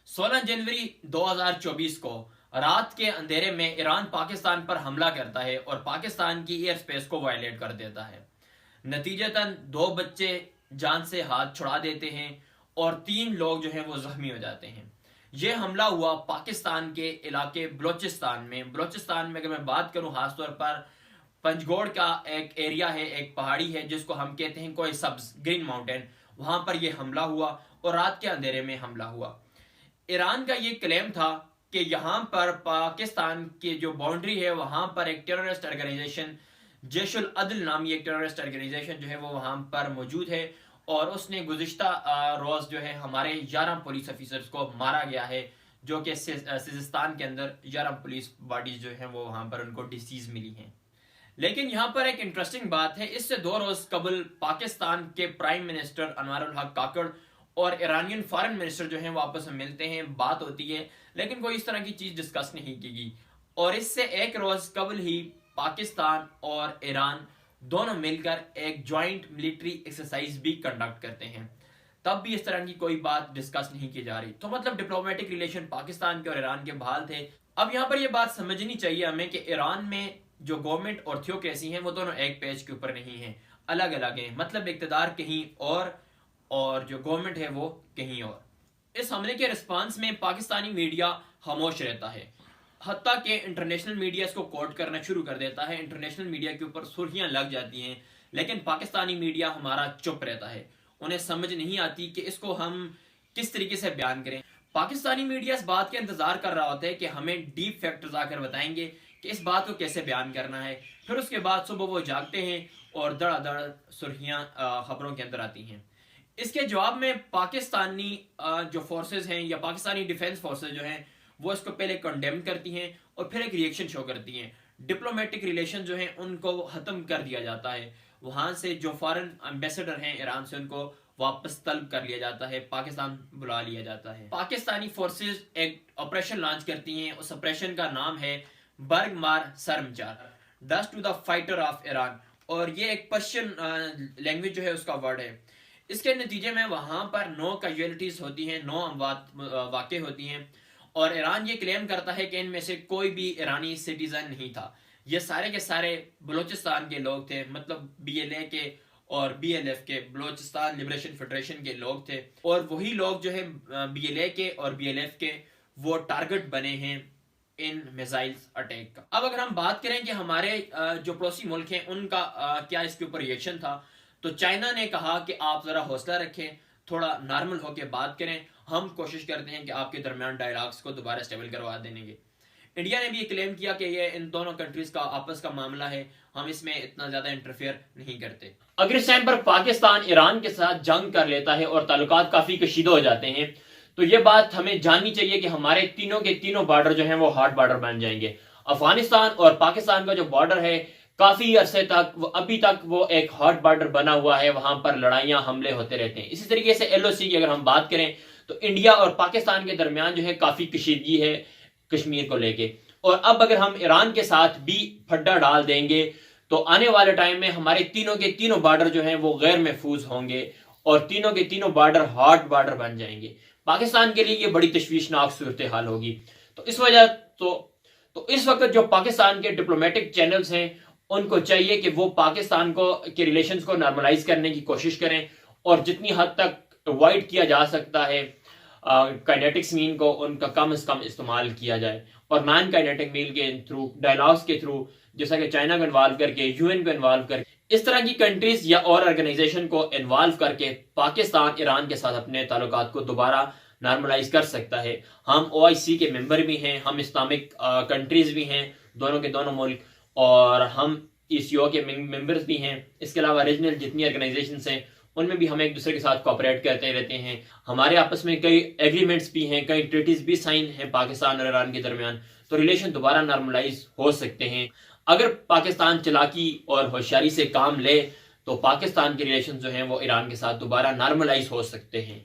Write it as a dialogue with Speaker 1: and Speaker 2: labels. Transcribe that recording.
Speaker 1: 16 जनवरी 2024 को रात के अंधेरे में ईरान पाकिस्तान पर हमला करता है और पाकिस्तान की एयर स्पेस को वायलेट कर देता है। नतीजतन 2 बच्चे जान से हाथ छुड़ा देते हैं और 3 लोग जो हैं वो जख्मी हो जाते हैं। यह हमला हुआ पाकिस्तान के इलाके बलोचिस्तान में। बलोचिस्तान में अगर मैं बात करूं, खासतौर पर पंजगोड़ का एक एरिया है, एक पहाड़ी है जिसको हम कहते हैं कोई सब्ज ग्रीन माउंटेन, वहां पर यह हमला हुआ और रात के अंधेरे में हमला हुआ। ईरान का ये क्लेम था कि यहाँ पर पाकिस्तान की जो बाउंड्री है वहां पर एक टेररिस्ट ऑर्गेनाइजेशन जैशुल अदल नामी एक टेररिस्ट ऑर्गेनाइजेशन जो है वो वहां पर मौजूद है और उसने गुज़िश्ता रोज जो है हमारे 11 पुलिस ऑफिसर्स को मारा गया है, जो कि सिजिस्तान के अंदर 11 पुलिस बॉडीज जो हैं वो वहां पर उनको डिसीज मिली हैं। लेकिन यहाँ पर एक इंटरेस्टिंग बात है, इससे 2 रोज कबल पाकिस्तान के प्राइम मिनिस्टर अनवर उल हक काकड़ और ईरानियन फॉरेन मिनिस्टर जो हैं वो आपस में मिलते हैं, बात होती है, लेकिन कोई इस तरह की चीज डिस्कस नहीं की गई। और इससे 1 रोज कबल ही पाकिस्तान और ईरान दोनों मिलकर एक ज्वाइंट मिलिट्री एक्सरसाइज भी कंडक्ट करते हैं, तब भी इस तरह की कोई बात डिस्कस नहीं की जा रही। तो मतलब डिप्लोमेटिक रिलेशन पाकिस्तान के और ईरान के बहाल थे। अब यहाँ पर यह बात समझनी चाहिए हमें कि ईरान में जो गवर्नमेंट और थियोक्रेसी हैं वो दोनों एक पेज के ऊपर नहीं हैं, अलग अलग हैं। मतलब इक़्तिदार कहीं और जो गवर्नमेंट है वो कहीं और। इस हमले के रिस्पांस में पाकिस्तानी मीडिया खामोश रहता है, हत्ता कि इंटरनेशनल मीडिया इसको कोट करना शुरू कर देता है। इंटरनेशनल मीडिया के ऊपर सुर्खियां लग जाती हैं, लेकिन पाकिस्तानी मीडिया हमारा चुप रहता है। उन्हें समझ नहीं आती कि इसको हम किस तरीके से बयान करें। पाकिस्तानी मीडिया इस बात के इंतजार कर रहा होता है कि हमें डीप फैक्ट्स आकर बताएंगे कि इस बात को कैसे बयान करना है। फिर उसके बाद सुबह वो जागते हैं और धड़ाधड़ सुर्खियां खबरों के अंदर आती हैं। इसके जवाब में पाकिस्तानी जो फोर्सेस हैं या पाकिस्तानी डिफेंस फोर्सेस जो हैं वो इसको पहले कंडेम करती हैं और फिर एक रिएक्शन शो करती हैं। डिप्लोमेटिक रिलेशन जो हैं उनको खत्म कर दिया जाता है। वहां से जो फॉरेन एम्बेसडर हैं ईरान से उनको वापस तलब कर लिया जाता है, पाकिस्तान बुला लिया जाता है। पाकिस्तानी फोर्सेस एक ऑपरेशन लॉन्च करती हैं। उस ऑपरेशन का नाम है बर्गमार सरमचार, dust to the fighter of Iran, और ये एक पर्शियन लैंग्वेज जो है उसका वर्ड है। इसके नतीजे में वहां पर 9 कैजुअलिटीज होती हैं, 9 अमवात वाक़े होती हैं और ईरान ये क्लेम करता है कि इनमें से कोई भी ईरानी सिटीजन नहीं था। ये सारे के सारे बलूचिस्तान के लोग थे, मतलब BLA के और BLF के, बलूचिस्तान लिबरेशन फेडरेशन के लोग थे। और वही लोग जो है BLA के और BLF के वो टारगेट बने हैं इन मिसाइल्स अटैक का। अब अगर हम बात करें कि हमारे जो पड़ोसी मुल्क हैं उनका क्या इसके ऊपर रिएक्शन था, तो चाइना ने कहा कि आप जरा हौसला रखें, थोड़ा नॉर्मल होकर बात करें, हम कोशिश करते हैं कि आपके दरमियान डायलॉग्स को दोबारा स्टेबल करवा देने के। इंडिया ने भी ये क्लेम किया कि ये इन दोनों कंट्रीज का आपस का मामला है, हम इसमें इतना ज्यादा इंटरफेयर नहीं करते। अगर इस टाइम पर पाकिस्तान ईरान के साथ जंग कर लेता है और ताल्लुकात काफी कशीदा हो जाते हैं, तो ये बात हमें जाननी चाहिए कि हमारे तीनों के तीनों बॉर्डर जो हैं वो हॉट बॉर्डर बन जाएंगे। अफगानिस्तान और पाकिस्तान का जो बॉर्डर है काफी अरसे तक अभी तक वो एक हॉट बॉर्डर बना हुआ है, वहां पर लड़ाइयां हमले होते रहते हैं। इसी तरीके से LOC की अगर हम बात करें तो इंडिया और पाकिस्तान के दरमियान जो है काफी कशीदगी है कश्मीर को लेके। और अब अगर हम ईरान के साथ भी फड्डा डाल देंगे तो आने वाले टाइम में हमारे तीनों के तीनों बॉर्डर जो हैं वो गैर महफूज होंगे और तीनों के तीनों बॉर्डर हॉट बॉर्डर बन जाएंगे। पाकिस्तान के लिए ये बड़ी तशवीशनाक सूरत हाल होगी। तो इस वजह तो इस वक्त जो पाकिस्तान के डिप्लोमेटिक चैनल्स हैं उनको चाहिए कि वो पाकिस्तान को के रिलेशंस को नॉर्मलाइज करने की कोशिश करें और जितनी हद तक अवॉइड किया जा सकता है काइनेटिक्स मीन को उनका कम से कम इस्तेमाल किया जाए और नॉन काइनेटिक मीन के थ्रू, डायलॉग्स के थ्रू, जैसा कि चाइना को इन्वॉल्व करके, UN को इन्वॉल्व करके, इस तरह की कंट्रीज या और ऑर्गेनाइजेशन को इन्वॉल्व करके पाकिस्तान ईरान के साथ अपने ताल्लुकात को दोबारा नॉर्मलाइज कर सकता है। हम OIC के मेंबर भी हैं, हम इस्लामिक कंट्रीज भी हैं, दोनों के दोनों मुल्क, और हम ECO के मेंबर्स भी हैं। इसके अलावा रीजनल जितनी ऑर्गेनाइजेशंस हैं उनमें भी हम एक दूसरे के साथ कोऑपरेट करते रहते हैं। हमारे आपस में कई एग्रीमेंट्स भी हैं, कई ट्रीटीज भी साइन हैं पाकिस्तान और ईरान के दरमियान, तो रिलेशन दोबारा नॉर्मलाइज हो सकते हैं। अगर पाकिस्तान चालाकी और होशियारी से काम ले तो पाकिस्तान के रिलेशन जो हैं वो ईरान के साथ दोबारा नॉर्मलाइज हो सकते हैं।